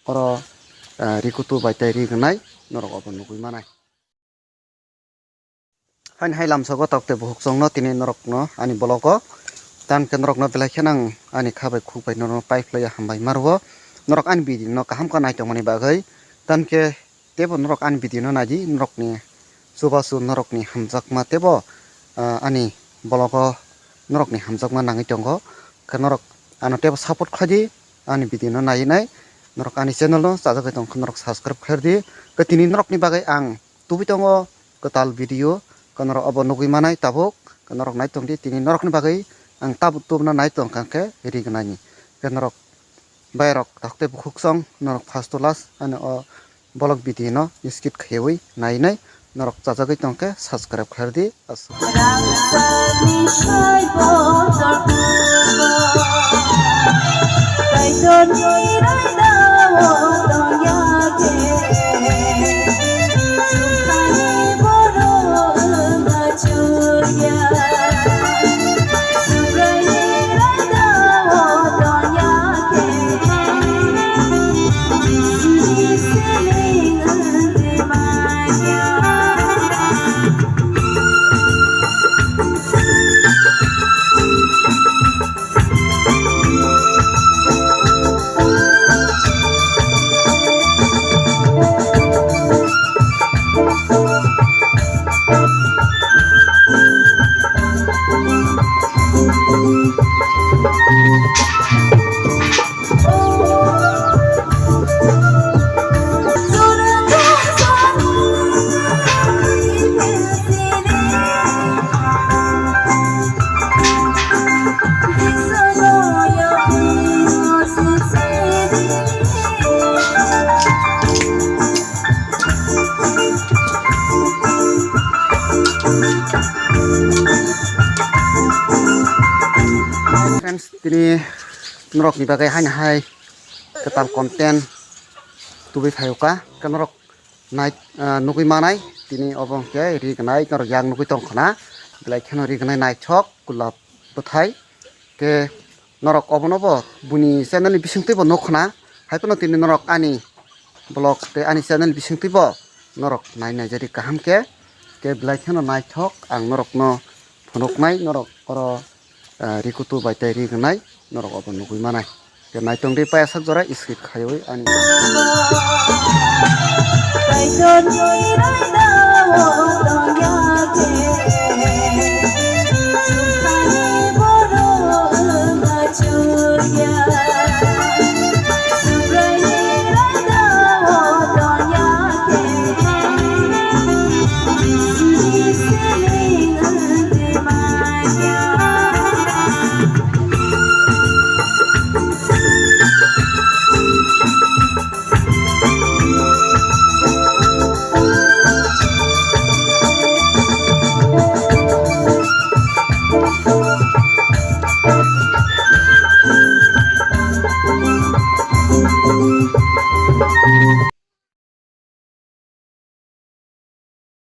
oro rikutu bai tai rignai norok obo nugui manai hain hai lamsago tokte buhuk chongno tini norok no ani bologo tan ke norok no belai khenang ani khabai khukbai no pipe laya hambai marwo norok ani bidi no kaham ka naitong mani bagai tan ke tebo norok ani bidi no naji norok ni subasu norok ni hamjakma tebo ani bologo norok ni hamjakma nangi tongo ke norok ano tebo support khaji ani bidi no nai norok ani channel no chajagai tong norok subscribe khardi ke tini norok ni bagai ang tubi tongo ketal video konorok obo nugui manai tabuk konorok naitong di tini norok ni bagai ang tabuk tubna naitong kangke rignani ke norok bayrok takte bukhuk song norok first to last ani o bolok video no skip khewi nai norok chajagai tongke subscribe khardi friends tini norok ni bagai hai ketal konten tubi phayuka ke norok nai nugui manai tini obong ke rignai norok yang nugui tong khana belai kheno rignai nai chok kulap buthai ke norok obonobo buni channel ni bisingtui bo nokhna haipono tini norok ani blog te ani channel bisingtui bo norok nai jari kaham ke belai kheno nai chok ang norok no phunuknai norok oro rikutu bai tai rignai norok obo nugui manai ke naitong ri pa sak jora skip khayoi ani